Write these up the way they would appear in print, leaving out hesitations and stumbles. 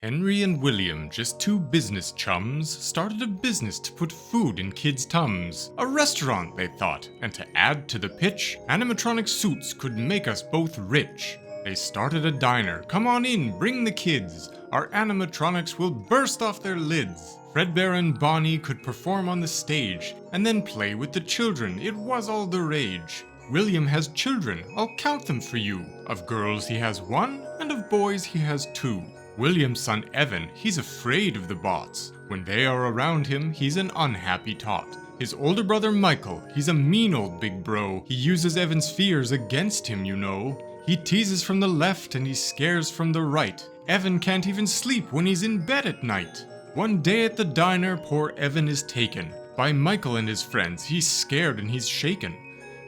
Henry and William, just two business chums, started a business to put food in kids' tums. A restaurant, they thought, and to add to the pitch, animatronic suits could make us both rich. They started a diner. Come on in, bring the kids. Our animatronics will burst off their lids. Fredbear and Bonnie could perform on the stage, and then play with the children. It was all the rage. William has children, I'll count them for you. Of girls he has one, and of boys he has two. William's son Evan, he's afraid of the bots. When they are around him, he's an unhappy tot. His older brother Michael, he's a mean old big bro. He uses Evan's fears against him, you know. He teases from the left and he scares from the right. Evan can't even sleep when he's in bed at night. One day at the diner, poor Evan is taken by Michael and his friends. He's scared and he's shaken.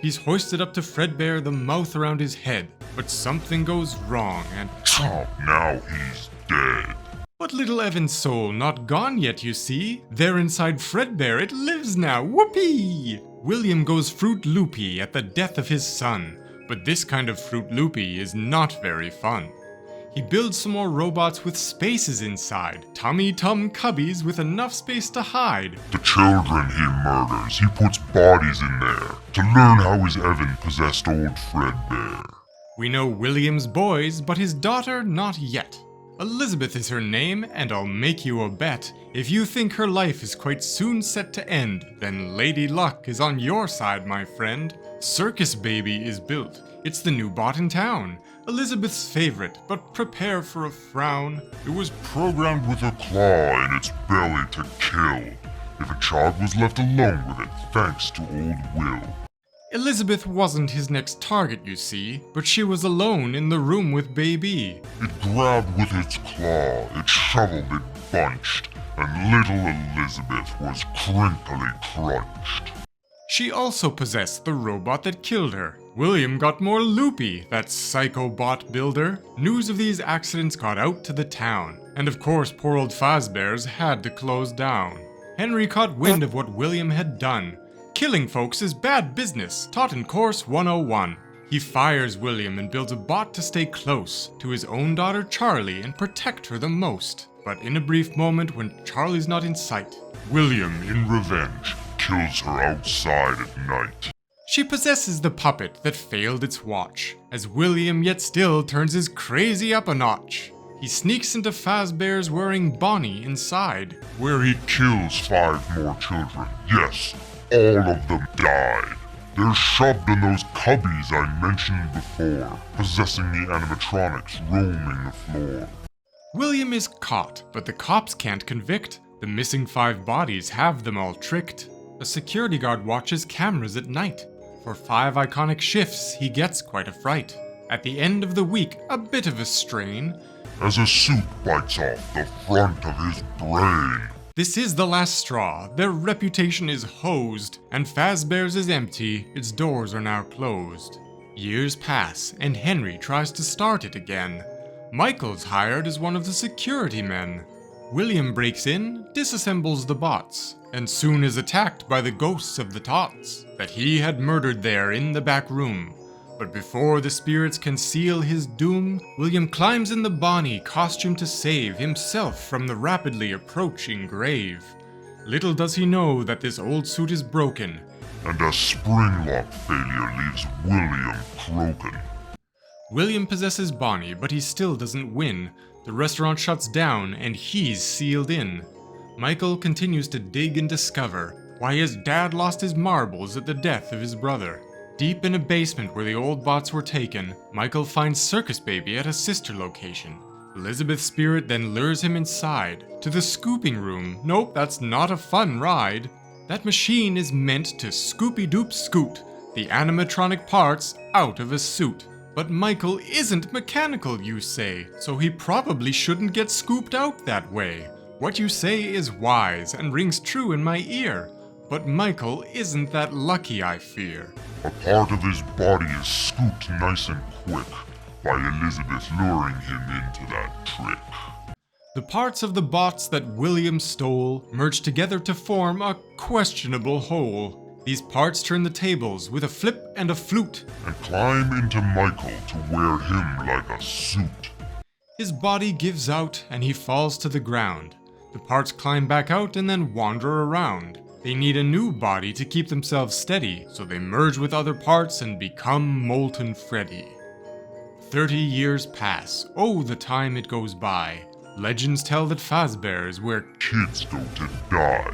He's hoisted up to Fredbear, the mouth around his head. But something goes wrong and now he's dead. But little Evan's soul not gone yet, you see. There inside Fredbear it lives now, whoopee! William goes Fruit Loopy at the death of his son. But this kind of Fruit Loopy is not very fun. He builds some more robots with spaces inside. Tummy-tum cubbies with enough space to hide. The children he murders, he puts bodies in there to learn how his Evan possessed old Fredbear. We know William's boys, but his daughter not yet. Elizabeth is her name, and I'll make you a bet. If you think her life is quite soon set to end, then Lady Luck is on your side, my friend. Circus Baby is built. It's the new bot in town. Elizabeth's favorite, but prepare for a frown. It was programmed with a claw in its belly to kill if a child was left alone with it, thanks to old Will. Elizabeth wasn't his next target, you see, but she was alone in the room with Baby. It grabbed with its claw, it shoveled, it bunched, and little Elizabeth was crinkly crunched. She also possessed the robot that killed her. William got more loopy, that psycho bot builder. News of these accidents got out to the town, and of course poor old Fazbear's had to close down. Henry caught wind of what William had done. Killing folks is bad business, taught in Course 101. He fires William and builds a bot to stay close to his own daughter Charlie and protect her the most. But in a brief moment when Charlie's not in sight, William, in revenge, kills her outside at night. She possesses the puppet that failed its watch, as William yet still turns his crazy up a notch. He sneaks into Fazbear's wearing Bonnie inside, where he kills 5 more children. Yes, all of them died. They're shoved in those cubbies I mentioned before, possessing the animatronics roaming the floor. William is caught, but the cops can't convict. The missing 5 bodies have them all tricked. A security guard watches cameras at night. For 5 iconic shifts, he gets quite a fright. At the end of the week, a bit of a strain, as a suit bites off the front of his brain. This is the last straw. Their reputation is hosed, and Fazbear's is empty. Its doors are now closed. Years pass, and Henry tries to start it again. Michael's hired as one of the security men. William breaks in, disassembles the bots, and soon is attacked by the ghosts of the tots that he had murdered there in the back room. But before the spirits can seal his doom, William climbs in the Bonnie costume to save himself from the rapidly approaching grave. Little does he know that this old suit is broken, and a spring lock failure leaves William croaking. William possesses Bonnie, but he still doesn't win. The restaurant shuts down, and he's sealed in. Michael continues to dig and discover why his dad lost his marbles at the death of his brother. Deep in a basement where the old bots were taken, Michael finds Circus Baby at a sister location. Elizabeth's spirit then lures him inside, to the scooping room. Nope, that's not a fun ride. That machine is meant to scoopy-doop scoot the animatronic parts out of a suit. But Michael isn't mechanical, you say, so he probably shouldn't get scooped out that way. What you say is wise and rings true in my ear, but Michael isn't that lucky, I fear. A part of his body is scooped nice and quick by Elizabeth luring him into that trick. The parts of the bots that William stole merge together to form a questionable whole. These parts turn the tables with a flip and a flute, and climb into Michael to wear him like a suit. His body gives out and he falls to the ground. The parts climb back out and then wander around. They need a new body to keep themselves steady, so they merge with other parts and become Molten Freddy. 30 years pass. Oh, the time it goes by. Legends tell that Fazbear is where Kids go to die.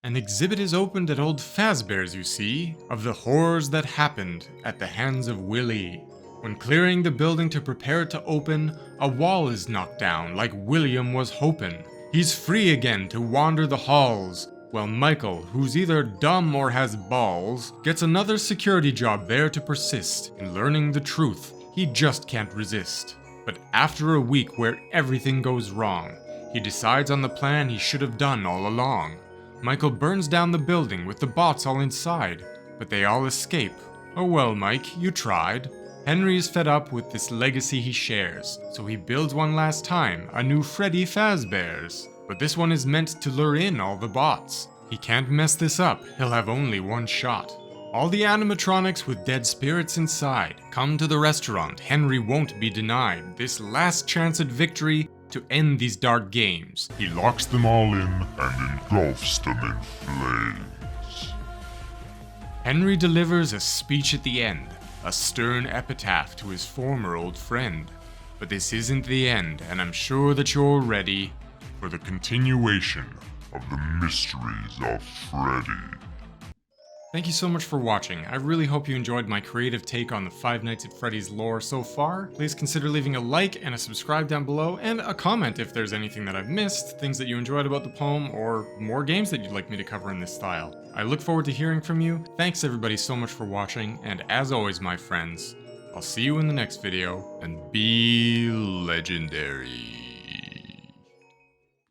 an exhibit is opened at old Fazbear's, you see, of the horrors that happened at the hands of Willie. When clearing the building to prepare it to open, a wall is knocked down like William was hoping. He's free again to wander the halls, while Michael, who's either dumb or has balls, gets another security job there to persist in learning the truth he just can't resist. But after a week where everything goes wrong, he decides on the plan he should have done all along. Michael burns down the building with the bots all inside, but they all escape. Oh well, Mike, you tried. Henry is fed up with this legacy he shares, so he builds one last time, a new Freddy Fazbear's. But this one is meant to lure in all the bots. He can't mess this up, he'll have only one shot. All the animatronics with dead spirits inside come to the restaurant. Henry won't be denied this last chance at victory to end these dark games. He locks them all in and engulfs them in flames. Henry delivers a speech at the end, a stern epitaph to his former old friend. But this isn't the end, and I'm sure that you're ready For the continuation of the mysteries of Freddy. Thank you so much for watching. I really hope you enjoyed my creative take on the Five Nights at Freddy's lore so far. Please consider leaving a like and a subscribe down below, and a comment if there's anything that I've missed, things that you enjoyed about the poem, or more games that you'd like me to cover in this style. I look forward to hearing from you. Thanks everybody so much for watching, and as always my friends, I'll see you in the next video, and be legendary.